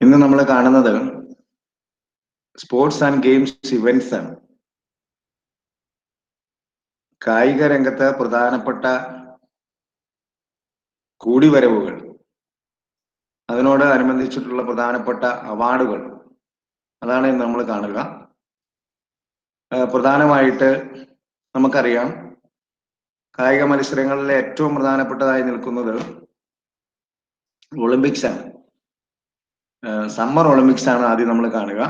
ഇന്ന് നമ്മൾ കാണുന്നത് സ്പോർട്സ് ആൻഡ് ഗെയിംസ് ഇവന്റ്സ് ആണ്. കായിക രംഗത്ത് പ്രധാനപ്പെട്ട കൂടിവരവുകൾ, അതിനോട് അനുബന്ധിച്ചിട്ടുള്ള പ്രധാനപ്പെട്ട അവാർഡുകൾ, അതാണ് ഇന്ന് നമ്മൾ കാണുക. പ്രധാനമായിട്ട് നമുക്കറിയാം, കായിക മത്സരങ്ങളിലെ ഏറ്റവും പ്രധാനപ്പെട്ടതായി നിൽക്കുന്നത് ഒളിമ്പിക്സ് ആണ്. സമ്മർ ഒളിമ്പിക്സ് ആണ് ആദ്യം നമ്മൾ കാണുക.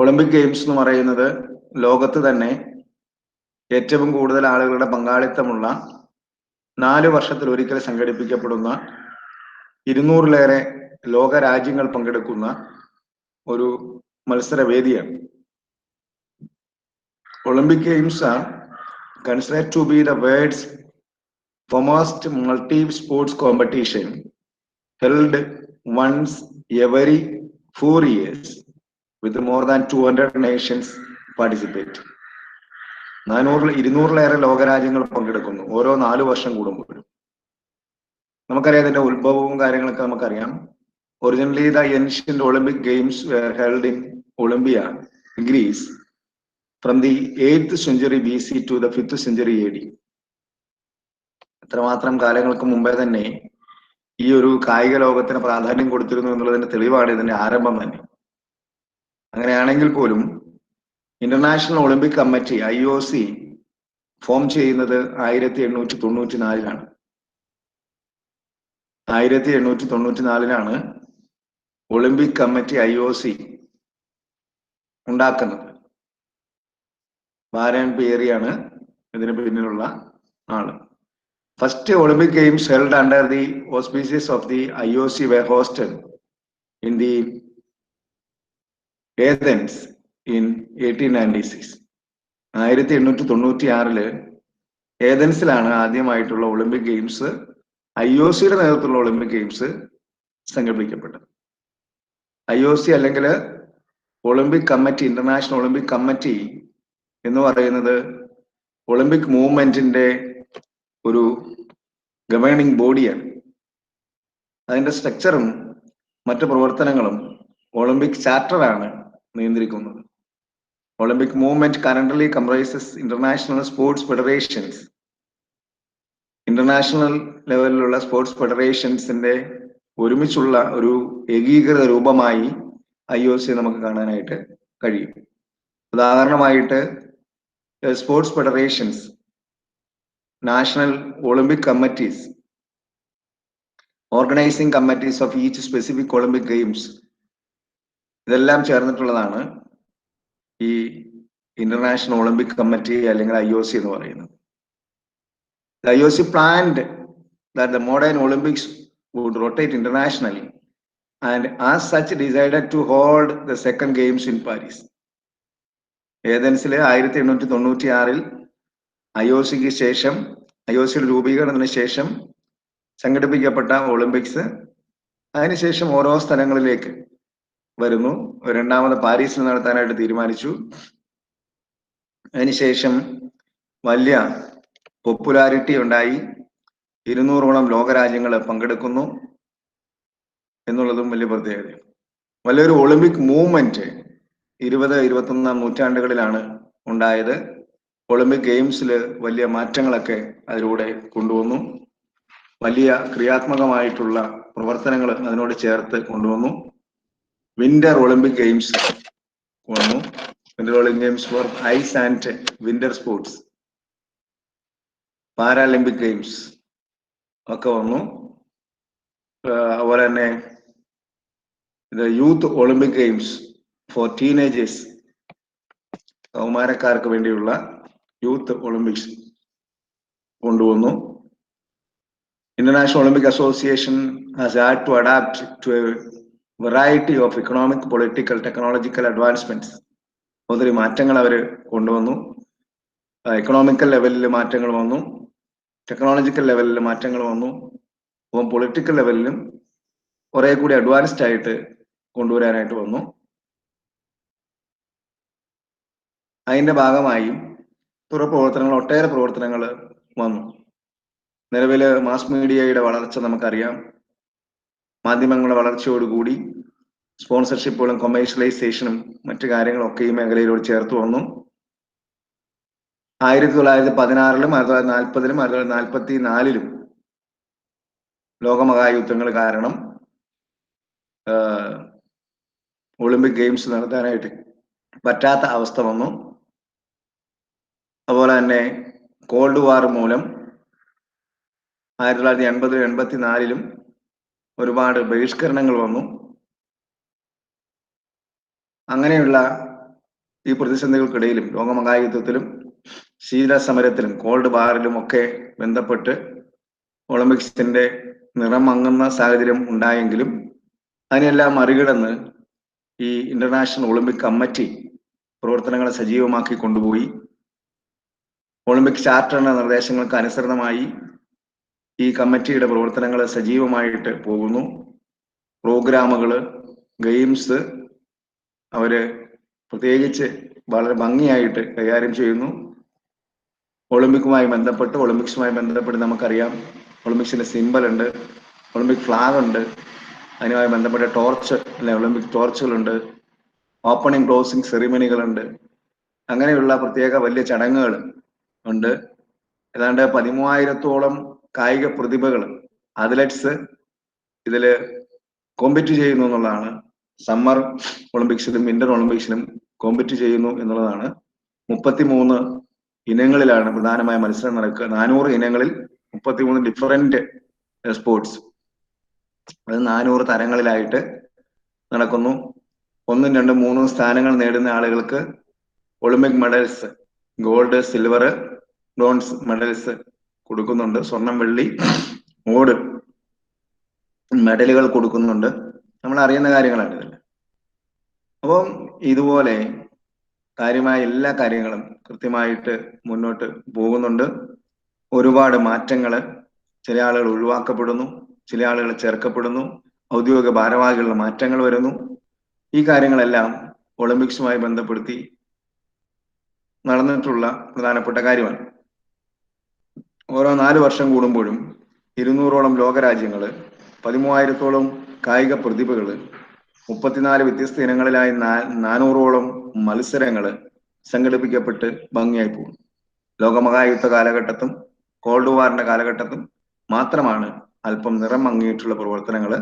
ഒളിമ്പിക് ഗെയിംസ് എന്ന് പറയുന്നത് ലോകത്ത് തന്നെ ഏറ്റവും കൂടുതൽ ആളുകളുടെ പങ്കാളിത്തമുള്ള 4 വർഷത്തിലൊരിക്കൽ സംഘടിപ്പിക്കപ്പെടുന്ന 200-ലേറെ ലോക രാജ്യങ്ങൾ പങ്കെടുക്കുന്ന ഒരു മത്സരവേദിയാണ്. Olympic Games are considered to be the world's foremost multi-sports competition held once every 4 years with more than 200 nations participate. 200-ലേറെ ലോകരാജ്യങ്ങൾ പങ്കെടുക്കുന്നു ഓരോ 4 വർഷം കൂടുമ്പോഴും. നമുക്കറിയാം ഇതിന്റെ ഉത്ഭവവും കാര്യങ്ങളൊക്കെ നമുക്കറിയാം. Originally the ancient Olympic games were held in Olympia, Greece from the 8th century BC to the 5th century AD. അത്രമാത്രം കാലങ്ങൾക്ക് മുമ്പേ തന്നെ ഈ ഒരു കായിക ലോകത്തിന് പ്രാധാന്യം കൊടുത്തിരുന്നു എന്നുള്ളതിന്റെ തെളിവാണ് ഇതിന്റെ ആരംഭം തന്നെ. അങ്ങനെയാണെങ്കിൽ പോലും international Olympic committee IOC form ചെയ്യുന്നത് 1894-ലാണ്. 1894-ലാണ് ഒളിമ്പിക് കമ്മിറ്റി IOC ഉണ്ടാക്കുന്നത്. ബാരൻ പിയറിയാണ് ഇതിന് പിന്നിലുള്ള ആള്. First Olympic games held under the auspices of the IOC were hosted in the Athens in 1896. 1896 ഏതൻസിലാണ് ആദ്യമായിട്ടുള്ള Olympic games, IOCയുടെ നേതൃത്വത്തിലുള്ള ഒളിമ്പിക് ഗെയിംസ് സംഘടിപ്പിക്കപ്പെട്ടത്. IOC അല്ലെങ്കിൽ Olympic committee, international Olympic committee എന്ന് പറയുന്നത് Olympic മൂവ്മെന്റിന്റെ ഒരു governing ബോഡിയാണ്. അതിന്റെ സ്ട്രക്ചറും മറ്റു പ്രവർത്തനങ്ങളും ഒളിമ്പിക് ചാർട്ടറാണ് നിയന്ത്രിക്കുന്നത്. Olympic movement currently comprises international sports federations. International ലെവലിലുള്ള സ്പോർട്സ് ഫെഡറേഷൻസിന്റെ ഒരുമിച്ചുള്ള ഒരു ഏകീകൃത രൂപമായി IOC നമുക്ക് കാണാനായിട്ട് കഴിയും. ഉദാഹരണമായിട്ട് sports federations, national Olympic committees, organising committees of each specific Olympic games, ഇതെല്ലാം ചേർന്നിട്ടുള്ളതാണ് ഈ ഇന്റർനാഷണൽ ഒളിമ്പിക് കമ്മിറ്റി അല്ലെങ്കിൽ IOC എന്ന് പറയുന്നത്. The IOC planned that the modern Olympics would rotate internationally and as such decided to hold the second games in Paris. ഏതൻസിലെ 1896-ൽ IOCക്ക് ശേഷം, IOCയുടെ രൂപീകരണത്തിന് ശേഷം സംഘടിപ്പിക്കപ്പെട്ട Olympics അതിനുശേഷം ഓരോ സ്ഥലങ്ങളിലേക്ക് വരുന്നു. രണ്ടാമത് പാരീസിൽ നടത്താനായിട്ട് തീരുമാനിച്ചു. അതിനുശേഷം വലിയ പോപ്പുലാരിറ്റി ഉണ്ടായി. 200ഓളം ലോകരാജ്യങ്ങൾ പങ്കെടുക്കുന്നു എന്നുള്ളതും വലിയ പ്രത്യേകതയാണ്. വലിയൊരു ഒളിമ്പിക് മൂവ്മെന്റ് 20-21 നൂറ്റാണ്ടുകളിലാണ് ഉണ്ടായത്. ഒളിമ്പിക് ഗെയിംസിൽ വലിയ മാറ്റങ്ങളൊക്കെ അതിലൂടെ കൊണ്ടുവന്നു. വലിയ ക്രിയാത്മകമായിട്ടുള്ള പ്രവർത്തനങ്ങൾ അതിനോട് ചേർത്ത് കൊണ്ടുവന്നു. വിന്റർ ഒളിമ്പിക് ഗെയിംസ് വന്നു. Winter Olympic games for ice and winter sports. Paralympic games ഒക്കെ വന്നു. അതുപോലെ തന്നെ ഇത് youth Olympic games for teenagers, കൗമാരക്കാർക്ക് വേണ്ടിയുള്ള യൂത്ത് ഒളിമ്പിക്സ് കൊണ്ടുവന്നു. International Olympic Association has had to adapt to a variety of economic, political, technological advancements. ഒത്തിരി മാറ്റങ്ങൾ അവർ കൊണ്ടുവന്നു. എക്കണോമിക്കൽ ലെവലിൽ മാറ്റങ്ങൾ വന്നു, ടെക്നോളജിക്കൽ ലെവലിൽ മാറ്റങ്ങൾ വന്നു, അപ്പം പൊളിറ്റിക്കൽ ലെവലിലും കുറെ കൂടി അഡ്വാൻസ്ഡ് ആയിട്ട് കൊണ്ടുവരാനായിട്ട് വന്നു. അതിന്റെ ഭാഗമായും ഒട്ടേറെ പ്രവർത്തനങ്ങൾ വന്നു. നിലവിൽ മാസ് മീഡിയയുടെ വളർച്ച നമുക്കറിയാം. മാധ്യമങ്ങളുടെ വളർച്ചയോടുകൂടി സ്പോൺസർഷിപ്പുകളും കൊമേഴ്ഷ്യലൈസേഷനും മറ്റു കാര്യങ്ങളൊക്കെ ഈ മേഖലയിലോട് ചേർത്ത് വന്നു. 1916-ലും 1940-ലും 1944-ലും ലോകമഹായുദ്ധങ്ങൾ കാരണം ഒളിമ്പിക് ഗെയിംസ് നടത്താനായിട്ട് പറ്റാത്ത അവസ്ഥ വന്നു. അതുപോലെ തന്നെ കോൾഡ് വാർ മൂലം 1980-ലും 84-ലും ഒരുപാട് ബഹിഷ്കരണങ്ങൾ വന്നു. അങ്ങനെയുള്ള ഈ പ്രതിസന്ധികൾക്കിടയിലും ലോകമഹായുദ്ധത്തിലും ശീത സമരത്തിലും കോൾഡ് വാറിലും ഒക്കെ ബന്ധപ്പെട്ട് ഒളിമ്പിക്സിന്റെ നിറം മങ്ങുന്ന സാഹചര്യം ഉണ്ടായെങ്കിലും അതിനെല്ലാം മറികടന്ന് ഈ ഇന്റർനാഷണൽ ഒളിമ്പിക് കമ്മിറ്റി പ്രവർത്തനങ്ങളെ സജീവമാക്കി കൊണ്ടുപോയി. ഒളിമ്പിക് ചാർട്ടറിന്റെ നിർദ്ദേശങ്ങൾക്ക് അനുസൃതമായി ഈ കമ്മിറ്റിയുടെ പ്രവർത്തനങ്ങൾ സജീവമായിട്ട് പോകുന്നു. പ്രോഗ്രാമുകള്, ഗെയിംസ് അവര് പ്രത്യേകിച്ച് വളരെ ഭംഗിയായിട്ട് കൈകാര്യം ചെയ്യുന്നു. ഒളിമ്പിക്സുമായി ബന്ധപ്പെട്ട് നമുക്കറിയാം, ഒളിമ്പിക്സിന്റെ സിമ്പൽ ഉണ്ട്, ഒളിമ്പിക് ഫ്ലാഗ് ഉണ്ട്, അതിനുമായി ബന്ധപ്പെട്ട ടോർച്ച് അല്ലെ ഒളിമ്പിക് ടോർച്ചുകളുണ്ട്, ഓപ്പണിംഗ് ക്ലോസിംഗ് സെറിമണികളുണ്ട്. അങ്ങനെയുള്ള പ്രത്യേക വലിയ ചടങ്ങുകൾ ഉണ്ട്. ഏതാണ്ട് 13,000-ഓളം കായിക പ്രതിഭകൾ, അത്ലറ്റ്സ് ഇതില് കോമ്പറ്റ് ചെയ്യുന്നു എന്നുള്ളതാണ്. സമ്മർ ഒളിമ്പിക്സിലും വിന്റർ ഒളിമ്പിക്സിലും കോമ്പറ്റ് ചെയ്യുന്നു എന്നുള്ളതാണ്. 33 ഇനങ്ങളിലാണ് പ്രധാനമായ മത്സരം നടക്കുക. 400 ഇനങ്ങളിൽ 33 ഡിഫറെന്റ് സ്പോർട്സ്, അത് 400 തരങ്ങളിലായിട്ട് നടക്കുന്നു. 1, 2, 3 സ്ഥാനങ്ങൾ നേടുന്ന ആളുകൾക്ക് Olympic medals, gold, silver, bronze medals കൊടുക്കുന്നുണ്ട്. സ്വർണം, വെള്ളി, ഓട് മെഡലുകൾ കൊടുക്കുന്നുണ്ട്. നമ്മൾ അറിയുന്ന കാര്യങ്ങളാണ് ഇതെല്ലാം. അപ്പം ഇതുപോലെ കാര്യമായ എല്ലാ കാര്യങ്ങളും കൃത്യമായിട്ട് മുന്നോട്ട് പോകുന്നുണ്ട്. ഒരുപാട് മാറ്റങ്ങള്, ചില ആളുകൾ ഒഴിവാക്കപ്പെടുന്നു, ചില ആളുകൾ ചേർക്കപ്പെടുന്നു, ഔദ്യോഗിക ഭാരവാഹികളുടെ മാറ്റങ്ങൾ വരുന്നു. ഈ കാര്യങ്ങളെല്ലാം ഒളിമ്പിക്സുമായി ബന്ധപ്പെടുത്തി നടന്നിട്ടുള്ള പ്രധാനപ്പെട്ട കാര്യമാണ്. ഓരോ 4 വർഷം കൂടുമ്പോഴും 200ഓളം ലോകരാജ്യങ്ങള്, 13,000-ഓളം കായിക പ്രതിഭകള്, 34 വ്യത്യസ്ത ഇനങ്ങളിലായി 400ഓളം മത്സരങ്ങള് സംഘടിപ്പിക്കപ്പെട്ട് ഭംഗിയായി പോകും. ലോകമഹായുദ്ധ കാലഘട്ടത്തും കോൾഡ് വാറിന്റെ കാലഘട്ടത്തും മാത്രമാണ് അല്പം നിറം മങ്ങിയിട്ടുള്ള പ്രവർത്തനങ്ങൾ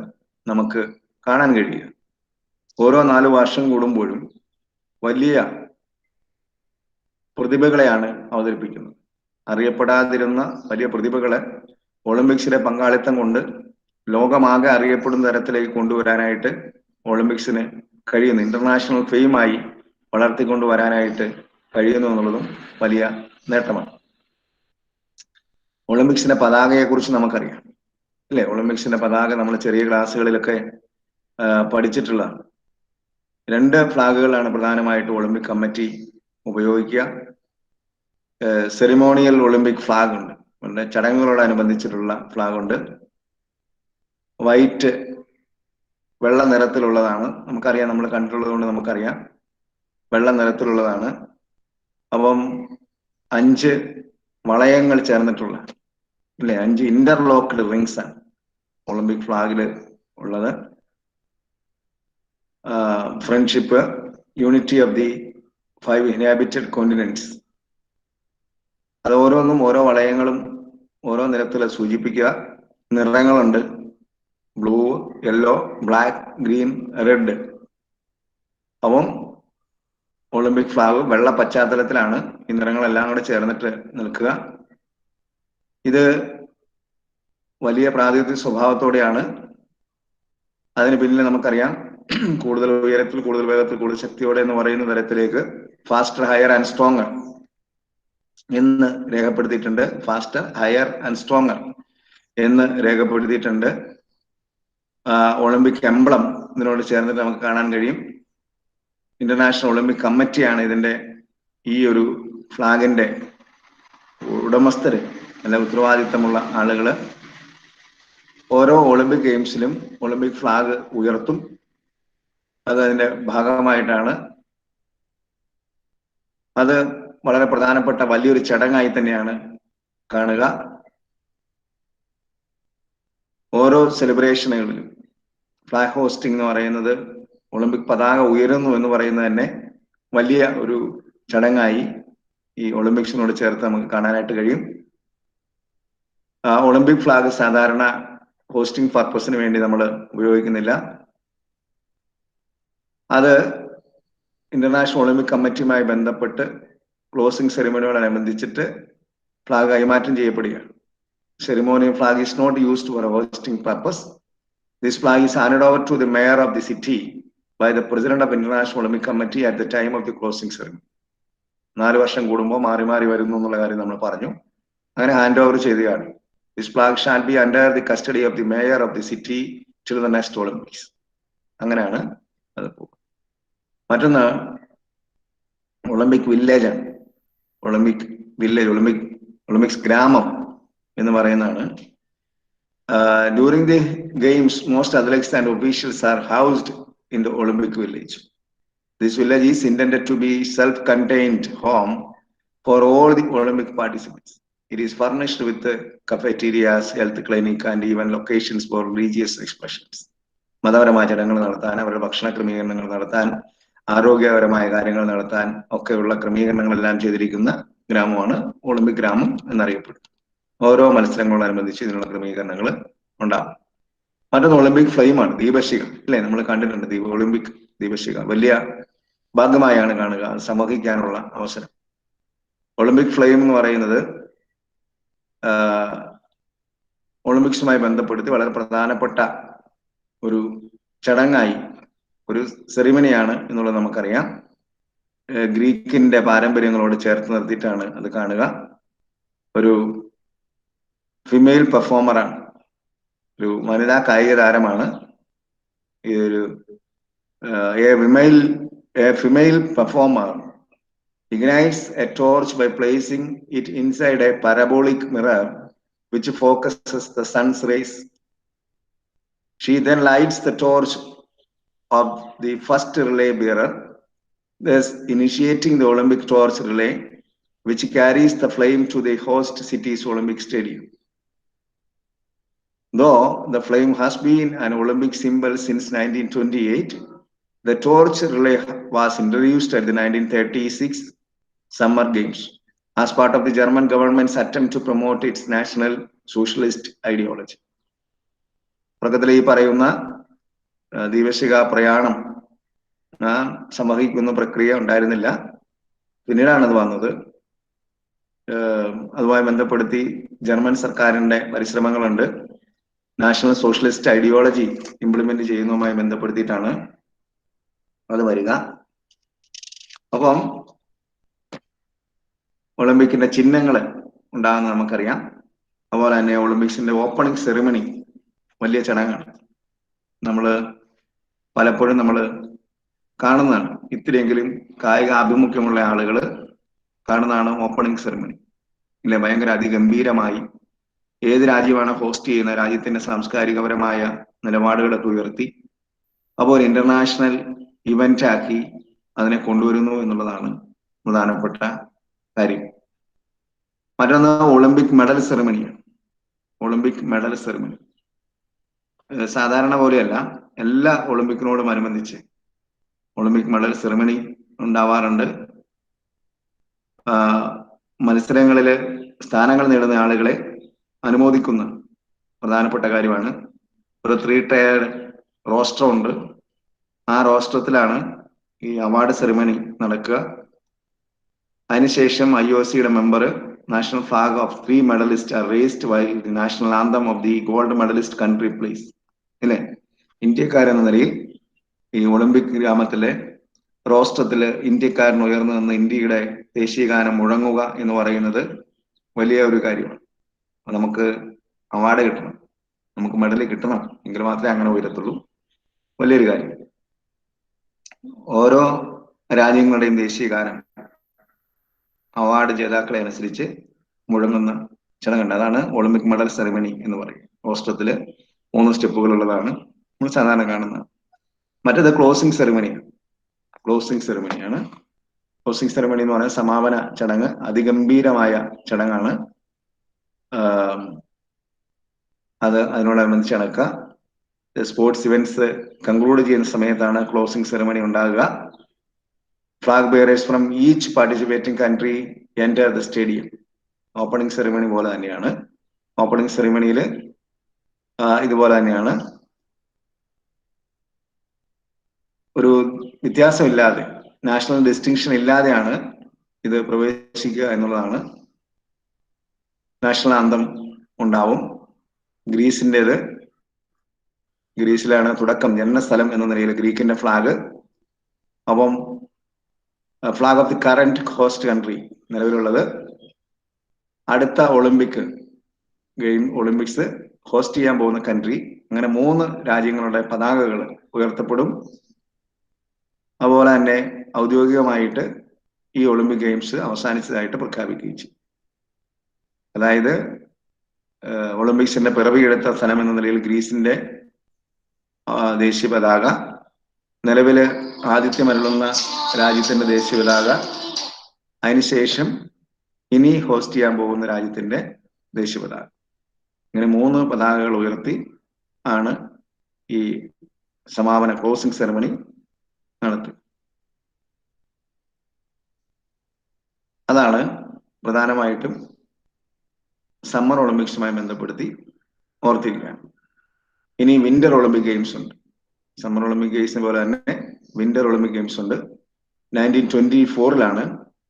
നമുക്ക് കാണാൻ കഴിയുക. ഓരോ 4 വർഷം കൂടുമ്പോഴും വലിയ പ്രതിഭകളെയാണ് അവതരിപ്പിക്കുന്നത്. അറിയപ്പെടാതിരുന്ന വലിയ പ്രതിഭകളെ ഒളിമ്പിക്സിലെ പങ്കാളിത്തം കൊണ്ട് ലോകമാകെ അറിയപ്പെടുന്ന തരത്തിലേക്ക് കൊണ്ടുവരാനായിട്ട് ഒളിമ്പിക്സിന് കഴിയുന്നു. ഇന്റർനാഷണൽ ഫെയിമായി വളർത്തിക്കൊണ്ടുവരാനായിട്ട് കഴിയുന്നു എന്നുള്ളതും വലിയ നേട്ടമാണ്. ഒളിമ്പിക്സിന്റെ പതാകയെ കുറിച്ച് നമുക്കറിയാം അല്ലെ? ഒളിമ്പിക്സിന്റെ പതാക നമ്മൾ ചെറിയ ക്ലാസ്സുകളിലൊക്കെ പഠിച്ചിട്ടുള്ളതാണ്. 2 ഫ്ലാഗുകളാണ് പ്രധാനമായിട്ട് ഒളിമ്പിക് കമ്മിറ്റി ഉപയോഗിക്കുക. സെറിമോണിയൽ ഒളിമ്പിക് ഫ്ലാഗ് ഉണ്ട്, ചടങ്ങുകളോടനുബന്ധിച്ചിട്ടുള്ള ഫ്ലാഗ് ഉണ്ട്. വൈറ്റ്, വെള്ള നിറത്തിലുള്ളതാണ്. നമുക്കറിയാം, നമ്മൾ കണ്ടിട്ടുള്ളത് കൊണ്ട് നമുക്കറിയാം, വെള്ള നിറത്തിലുള്ളതാണ്. അപ്പം 5 വളയങ്ങൾ ചേർന്നിട്ടുള്ള അല്ലെ, 5 ഇന്റർലോക്ക്ഡ് റിങ്സ് ആണ് ഒളിമ്പിക് ഫ്ലാഗിൽ ഉള്ളത്. Friendship, unity of the 5 inhabited continents, അത് ഓരോന്നും ഓരോ വളയങ്ങളും ഓരോ നിറത്തിൽ സൂചിപ്പിക്കുക. നിറങ്ങളുണ്ട്, blue, yellow, black, green, red. അപ്പം ഒളിമ്പിക് ഫ്ലാഗ് വെള്ള പശ്ചാത്തലത്തിലാണ് ഈ നിറങ്ങളെല്ലാം കൂടെ ചേർന്നിട്ട് നിൽക്കുക. ഇത് വലിയ പ്രാതിനിധ്യ സ്വഭാവത്തോടെയാണ്. അതിന് പിന്നിൽ നമുക്കറിയാം, കൂടുതൽ ഉയരത്തിൽ, കൂടുതൽ വേഗത്തിൽ, കൂടുതൽ ശക്തിയോടെ എന്ന് പറയുന്ന തരത്തിലേക്ക് ഫാസ്റ്റർ, ഹയർ ആൻഡ് സ്ട്രോങ്ങർ എന്ന് രേഖപ്പെടുത്തിയിട്ടുണ്ട്. ഫാസ്റ്റർ, ഹയർ ആൻഡ് സ്ട്രോങ്ങർ എന്ന് രേഖപ്പെടുത്തിയിട്ടുണ്ട്. ഒളിമ്പിക് എംബ്ലം ഇതിനോട് ചേർന്നിട്ട് നമുക്ക് കാണാൻ കഴിയും. ഇന്റർനാഷണൽ ഒളിമ്പിക് കമ്മിറ്റിയാണ് ഇതിന്റെ ഈ ഒരു ഫ്ലാഗിന്റെ ഉടമസ്ഥര് അല്ല, ഉത്തരവാദിത്തമുള്ള ആളുകള്. ഓരോ ഒളിമ്പിക് ഗെയിംസിലും ഒളിമ്പിക് ഫ്ലാഗ് ഉയർത്തും. അത് അതിന്റെ ഭാഗമായിട്ടാണ്. അത് വളരെ പ്രധാനപ്പെട്ട വലിയൊരു ചടങ്ങായി തന്നെയാണ് കാണുക. ഓരോ സെലിബ്രേഷനുകളിലും ഫ്ലാഗ് ഹോസ്റ്റിംഗ് എന്ന് പറയുന്നത് ഒളിമ്പിക് പതാക ഉയരുന്നു എന്ന് പറയുന്നത് തന്നെ വലിയ ഒരു ചടങ്ങായി ഈ ഒളിമ്പിക്സിനോട് ചേർത്ത് നമുക്ക് കാണാനായിട്ട് കഴിയും. ഒളിമ്പിക് ഫ്ലാഗ് സാധാരണ ഹോസ്റ്റിംഗ് പർപ്പസിന് വേണ്ടി നമ്മൾ ഉപയോഗിക്കുന്നില്ല. അത് ഇന്റർനാഷണൽ ഒളിമ്പിക് കമ്മിറ്റിയുമായി ബന്ധപ്പെട്ട് ക്ലോസിംഗ് സെറിമണിയോടനുബന്ധിച്ചിട്ട് ഫ്ലാഗ് കൈമാറ്റം ചെയ്യപ്പെടുകയാണ്. Ceremonial flag is not used for a hosting purpose. This flag is handed over to the mayor of the city by the president of International Olympic Committee at the time of the closing ceremony. 4 വർഷം കൂടുമ്പോൾ മാറി മാറി വരുന്നു എന്നുള്ള കാര്യം നമ്മൾ പറഞ്ഞു. അങ്ങനെ ഹാൻഡ് ഓവർ ചെയ്യുകയാണ്. This flag shall be under the custody of the mayor of the city till the next Olympics. അങ്ങനെയാണ് അത് പോകുന്നത്. മറ്റൊന്ന് ഒളിമ്പിക് വില്ലേജ് ആണ്. ഒളിമ്പിക് വില്ലേജ്, ഒളിമ്പിക്സ് ഗ്രാമം എന്ന് പറയുന്നതാണ്. During the games, most athletes and officials are housed in the Olympic village. This village is intended to be self-contained home for all the Olympic participants. It is furnished with cafeterias, health clinic, and even locations for religious expressions. മതപരമായ ചടങ്ങുകൾ നടത്താൻ, അവരുടെ ഭക്ഷണ ക്രമീകരണങ്ങൾ നടത്താൻ, ആരോഗ്യപരമായ കാര്യങ്ങൾ നടത്താൻ ഒക്കെയുള്ള ക്രമീകരണങ്ങളെല്ലാം ചെയ്തിരിക്കുന്ന ഗ്രാമമാണ് ഒളിമ്പിക് ഗ്രാമം എന്നറിയപ്പെടുന്നത്. ഓരോ മത്സരങ്ങളോടനുബന്ധിച്ച് ഇതിനുള്ള ക്രമീകരണങ്ങൾ ഉണ്ടാകും. മറ്റൊന്ന് ഒളിമ്പിക് ഫ്ലെയിമാണ്, ദീപശിഖ. അല്ലെ, നമ്മൾ കണ്ടിട്ടുണ്ട് ഒളിമ്പിക് ദീപശിഖ. വലിയ ഭാഗമായാണ് കാണുക, സമർപ്പിക്കാനുള്ള അവസരം. ഒളിമ്പിക് ഫ്ലെയിം എന്ന് പറയുന്നത് ഒളിമ്പിക്സുമായി ബന്ധപ്പെടുത്തി വളരെ പ്രധാനപ്പെട്ട ഒരു ചടങ്ങായി, ഒരു സെറിമണിയാണ് എന്നുള്ളത് നമുക്കറിയാം. ഗ്രീക്കിന്റെ പാരമ്പര്യങ്ങളോട് ചേർത്ത് നിർത്തിയിട്ടാണ് അത് കാണുക. ഒരു ഫിമെയിൽ പെർഫോമറാണ്, ഒരു വനിതാ കായിക താരമാണ്. ഇതൊരു female performer ignites a torch by placing it inside a parabolic mirror which focuses the sun's rays. She then lights the torch of the first relay bearer, thus initiating the Olympic torch relay, which carries the flame to the host city's Olympic stadium. Though the flame has been an Olympic symbol since 1928, the torch relay was introduced at the 1936 Summer Games as part of the German government's attempt to promote its national socialist ideology. പ്രകൃതിയിൽ ഈ പറയുന്ന ദീപശിഖ പ്രയാണം സമർപ്പിക്കുന്ന പ്രക്രിയ ഉണ്ടായിരുന്നില്ല, പിന്നീടാണ് അത് വന്നത്. അതുമായി ബന്ധപ്പെടുത്തി ജർമ്മൻ സർക്കാരിന്റെ പരിശ്രമങ്ങളുണ്ട്. നാഷണൽ സോഷ്യലിസ്റ്റ് ഐഡിയോളജി ഇംപ്ലിമെന്റ് ചെയ്യുന്നതുമായി ബന്ധപ്പെടുത്തിയിട്ടാണ് അത് വരിക. അപ്പം ഒളിമ്പിക്കിന്റെ ചിഹ്നങ്ങൾ ഉണ്ടാകുന്ന നമുക്കറിയാം. അതുപോലെ തന്നെ ഒളിമ്പിക്സിന്റെ ഓപ്പണിംഗ് സെറിമണി വലിയ ചടങ്ങാണ്. പലപ്പോഴും നമ്മൾ കാണുന്നതാണ്, ഇത്തിരിയെങ്കിലും കായിക ആഭിമുഖ്യമുള്ള ആളുകൾ കാണുന്നതാണ് ഓപ്പണിംഗ് സെറിമണി. ഇല്ലേ, ഭയങ്കര അതിഗംഭീരമായി ഏത് രാജ്യമാണ് ഹോസ്റ്റ് ചെയ്യുന്ന രാജ്യത്തിന്റെ സാംസ്കാരികപരമായ നിലപാടുകളൊക്കെ ഉയർത്തി അപ്പോൾ ഒരു ഇന്റർനാഷണൽ ഇവന്റ് ആക്കി അതിനെ കൊണ്ടുവരുന്നു എന്നുള്ളതാണ് പ്രധാനപ്പെട്ട കാര്യം. മറ്റൊന്ന് ഒളിമ്പിക് മെഡൽ സെറിമണിയാണ്. ഒളിമ്പിക് മെഡൽ സെറിമണി സാധാരണ പോലെയല്ല, എല്ലാ ഒളിമ്പിക്കിനോടും അനുബന്ധിച്ച് ഒളിമ്പിക് മെഡൽ സെറിമണി ഉണ്ടാവാറുണ്ട്. മത്സരങ്ങളിൽ സ്ഥാനങ്ങൾ നേടുന്ന ആളുകളെ അനുമോദിക്കുന്ന പ്രധാനപ്പെട്ട കാര്യമാണ്. ഒരു 3 ടയർ റോസ്റ്റർ ഉണ്ട്. ആ റോസ്റ്ററത്തിലാണ് ഈ അവാർഡ് സെറിമണി നടക്കുക. അതിനുശേഷം IOCയുടെ member national flag of 3 medalist are raised while the national anthem of the gold medalist country please. അല്ലേ, ഇന്ത്യക്കാരെന്ന നിലയിൽ ഈ ഒളിമ്പിക് ഗ്രാമത്തിലെ റോസ്റ്ററത്തില് ഇന്ത്യക്കാരൻ ഉയർന്നു നിന്ന് ഇന്ത്യയുടെ ദേശീയ ഗാനം മുഴങ്ങുക എന്ന് പറയുന്നത് വലിയ ഒരു കാര്യമാണ്. നമുക്ക് അവാർഡ് കിട്ടണം, നമുക്ക് മെഡൽ കിട്ടണം, എങ്കിൽ മാത്രമേ അങ്ങനെ ഉയരത്തുള്ളൂ. വലിയൊരു കാര്യം. ഓരോ രാജ്യങ്ങളുടെയും ദേശീയ ഗാനം അവാർഡ് ജേതാക്കളെ അനുസരിച്ച് മുഴങ്ങുന്ന ചടങ്ങുണ്ട്. അതാണ് ഒളിമ്പിക് മെഡൽ സെറിമണി എന്ന് പറയും. റോസ്റ്ററത്തില് 3 സ്റ്റെപ്പുകൾ ഉള്ളതാണ് നമ്മൾ സാധാരണ കാണുന്നത്. മറ്റേത് ക്ലോസിംഗ് സെറിമണിയാണ്. ക്ലോസിംഗ് സെറിമണിയാണ്. ക്ലോസിംഗ് സെറിമണി എന്ന് പറയുന്നത് സമാപന ചടങ്ങ്, അതിഗംഭീരമായ ചടങ്ങാണ്. അതിനോടനുബന്ധിച്ച് നടക്കുക. സ്പോർട്സ് ഇവന്റ്സ് കൺക്ലൂഡ് ചെയ്യുന്ന സമയത്താണ് ക്ലോസിംഗ് സെറമണി ഉണ്ടാകുക. Flag bearers from each participating country enter the stadium. Opening ceremony പോലെ തന്നെയാണ്. ഓപ്പണിംഗ് സെറമണിയിൽ ഇതുപോലെ തന്നെയാണ്. ഒരു വ്യത്യാസമില്ലാതെ, നാഷണൽ ഡിസ്റ്റിങ്ഷൻ ഇല്ലാതെയാണ് ഇത് പ്രവേശിക്കുക എന്നുള്ളതാണ്. നാഷണൽ ആന്തം ഉണ്ടാവും. ഗ്രീസിലാണ് തുടക്കം, ജന്മസ്ഥലം എന്ന നിലയിൽ ഗ്രീക്കിന്റെ ഫ്ലാഗ്. അപ്പം flag off the current host country നിലവിലുള്ളത്. അടുത്ത ഒളിമ്പിക്സ് ഹോസ്റ്റ് ചെയ്യാൻ പോകുന്ന കൺട്രി, അങ്ങനെ 3 രാജ്യങ്ങളുടെ പതാകകൾ ഉയർത്തപ്പെടും. അതുപോലെ തന്നെ ഔദ്യോഗികമായിട്ട് ഈ ഒളിമ്പിക് ഗെയിംസ് അവസാനിച്ചതായിട്ട് പ്രഖ്യാപിക്കുകയും ചെയ്യും. അതായത് ഒളിമ്പിക്സിന്റെ പിറവിയെടുത്ത സ്ഥലം എന്ന നിലയിൽ ഗ്രീസിന്റെ ദേശീയ പതാക, നിലവില് ആതിഥ്യമരുളുന്ന രാജ്യത്തിന്റെ ദേശീയ പതാക, അതിനുശേഷം ഇനി ഹോസ്റ്റ് ചെയ്യാൻ പോകുന്ന രാജ്യത്തിന്റെ ദേശീയ പതാക, ഇങ്ങനെ 3 പതാകകൾ ഉയർത്തി ആണ് ഈ സമാപന ക്ലോസിംഗ് സെറമണി നടത്തുക. അതാണ് പ്രധാനമായിട്ടും സമ്മർ ഒളിമ്പിക്സുമായി ബന്ധപ്പെടുത്തി ഓർത്തിരിക്കുക. ഇനി വിന്റർ ഒളിമ്പിക് ഗെയിംസ് ഉണ്ട്. സമ്മർ ഒളിമ്പിക് ഗെയിംസിനെ പോലെ തന്നെ വിന്റർ ഒളിമ്പിക് ഗെയിംസ് ഉണ്ട്. 1924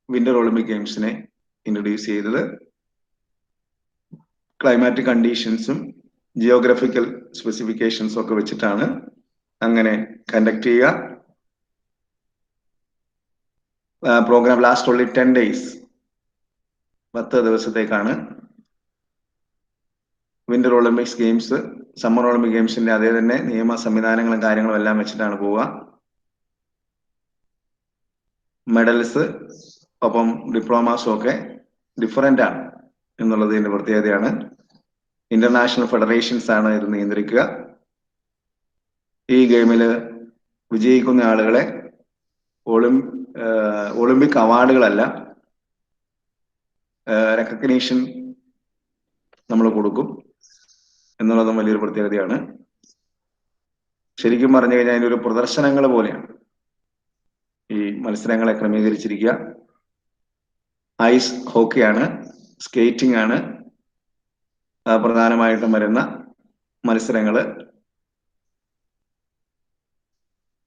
വിന്റർ ഒളിമ്പിക് ഗെയിംസിനെ ഇൻട്രൊഡ്യൂസ് ചെയ്തത്. ക്ലൈമാറ്റിക് കണ്ടീഷൻസും ജിയോഗ്രഫിക്കൽ സ്പെസിഫിക്കേഷൻസും ഒക്കെ വെച്ചിട്ടാണ് അങ്ങനെ കണ്ടക്ട് ചെയ്യുക. പ്രോഗ്രാം ലാസ്റ്റ് ഓൺലി 10 days, 10 ദിവസത്തേക്കാണ്. Winter Olympics games summer Olympic ഗെയിംസിന്റെ അതേ തന്നെ നിയമ സംവിധാനങ്ങളും കാര്യങ്ങളും എല്ലാം വെച്ചിട്ടാണ് പോവുക. മെഡൽസ് ഒപ്പം ഡിപ്ലോമാസും ഒക്കെ ഡിഫറൻ്റ് ആണ് എന്നുള്ളത് ഇതിന്റെ പ്രത്യേകതയാണ്. ഇന്റർനാഷണൽ ഫെഡറേഷൻസ് ആണ് ഇത് നിയന്ത്രിക്കുക. ഈ ഗെയിമിൽ വിജയിക്കുന്ന ആളുകളെ ഒളിമ്പിക് അവാർഡുകളല്ല, റെക്കഗ്നീഷൻ നമ്മൾ കൊടുക്കും എന്നുള്ളതും വലിയൊരു പ്രത്യേകതയാണ്. ശരിക്കും പറഞ്ഞു കഴിഞ്ഞാൽ അതിൻ്റെ ഒരു പ്രദർശനങ്ങൾ പോലെയാണ് ഈ മത്സരങ്ങളെ ക്രമീകരിച്ചിരിക്കുക. ഐസ് ഹോക്കിയാണ്, സ്കേറ്റിംഗ് ആണ് പ്രധാനമായിട്ടും വരുന്ന മത്സരങ്ങൾ.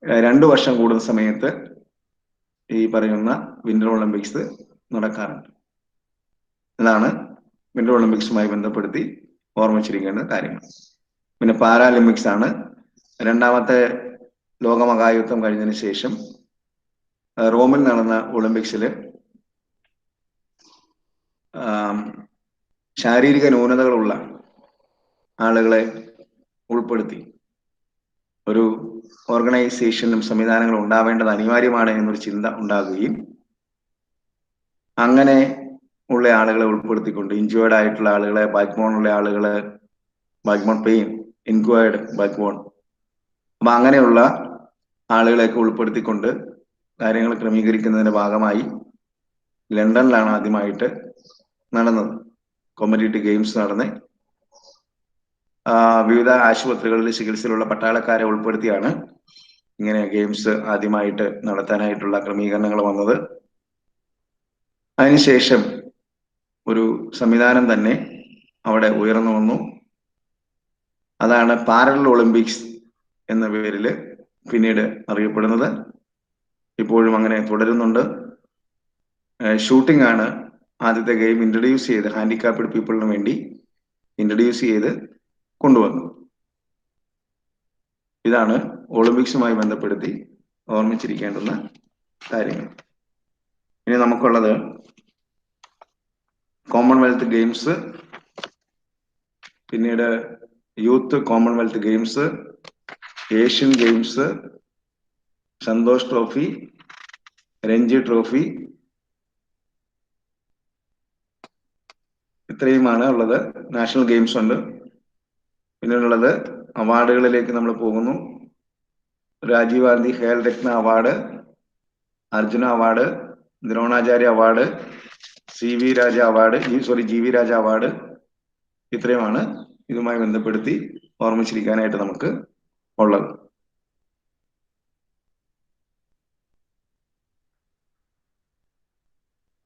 2 വർഷം കൂടുന്ന സമയത്ത് ഈ പറയുന്ന വിന്റർ ഒളിമ്പിക്സ് നടക്കാറുണ്ട്. ഇതാണ് വിന്റർ ഒളിമ്പിക്സുമായി ബന്ധപ്പെടുത്തി ഓർമ്മിച്ചിരിക്കേണ്ട കാര്യങ്ങൾ. പിന്നെ പാരാലിമ്പിക്സ് ആണ്. 2ാമത്തെ ലോകമഹായുദ്ധം കഴിഞ്ഞതിന് ശേഷം റോമിൽ നടന്ന ഒളിമ്പിക്സിൽ ശാരീരിക ന്യൂനതകളുള്ള ആളുകളെ ഉൾപ്പെടുത്തി ഒരു ഓർഗനൈസേഷനും സംവിധാനങ്ങളും ഉണ്ടാവേണ്ടത് അനിവാര്യമാണ് എന്നൊരു ചിന്ത ഉണ്ടാകുകയും അങ്ങനെ ഉള്ള ആളുകളെ ഉൾപ്പെടുത്തിക്കൊണ്ട് ഇൻജുവേർഡ് ആയിട്ടുള്ള ആളുകളെ, ബാക്ക് ബോൺ ഉള്ള ആളുകളെ, backbone pain, injured backbone, അപ്പൊ അങ്ങനെയുള്ള ആളുകളെയൊക്കെ ഉൾപ്പെടുത്തിക്കൊണ്ട് കാര്യങ്ങൾ ക്രമീകരിക്കുന്നതിന്റെ ഭാഗമായി ലണ്ടനിലാണ് ആദ്യമായിട്ട് നടന്നത് കോമ്പറ്റീറ്റീവ് ഗെയിംസ് നടന്ന്. വിവിധ ആശുപത്രികളിൽ ചികിത്സയിലുള്ള പട്ടാളക്കാരെ ഉൾപ്പെടുത്തിയാണ് ഇങ്ങനെ ഗെയിംസ് ആദ്യമായിട്ട് നടത്താനായിട്ടുള്ള ക്രമീകരണങ്ങൾ വന്നത്. അതിനുശേഷം ഒരു സംവിധാനം തന്നെ അവിടെ ഉയർന്നു വന്നു. അതാണ് പാരലൽ ഒളിമ്പിക്സ് എന്ന പേരിൽ പിന്നീട് അറിയപ്പെടുന്നത്. ഇപ്പോഴും അങ്ങനെ തുടരുന്നുണ്ട്. ഷൂട്ടിംഗ് ആണ് ആദ്യത്തെ ഗെയിം ഇൻട്രൊഡ്യൂസ് ചെയ്ത് ഹാൻഡിക്യാപ്ഡ് പീപ്പിളിന് വേണ്ടി ഇൻട്രൊഡ്യൂസ് ചെയ്ത് കൊണ്ടുവന്നു. ഇതാണ് ഒളിമ്പിക്സുമായി ബന്ധപ്പെടുത്തി ഓർമ്മിച്ചിരിക്കേണ്ടുന്ന കാര്യങ്ങൾ. ഇനി നമുക്കുള്ളത് കോമൺവെൽത്ത് ഗെയിംസ്, പിന്നീട് youth Commonwealth games, Asian games, Santosh trophy, Ranji trophy, ഇത്രയുമാണ് ഉള്ളത്. നാഷണൽ ഗെയിംസ് ഉണ്ട്. പിന്നീടുള്ളത് അവാർഡുകളിലേക്ക് നമ്മൾ പോകുന്നു. Rajiv Gandhi Khel Ratna award, Arjuna award, Dronacharya award, G V Raja award, ഇത്രയുമാണ് ഇതുമായി ബന്ധപ്പെടുത്തി ഓർമ്മിച്ചിരിക്കാനായിട്ട് നമുക്ക് ഉള്ളത്.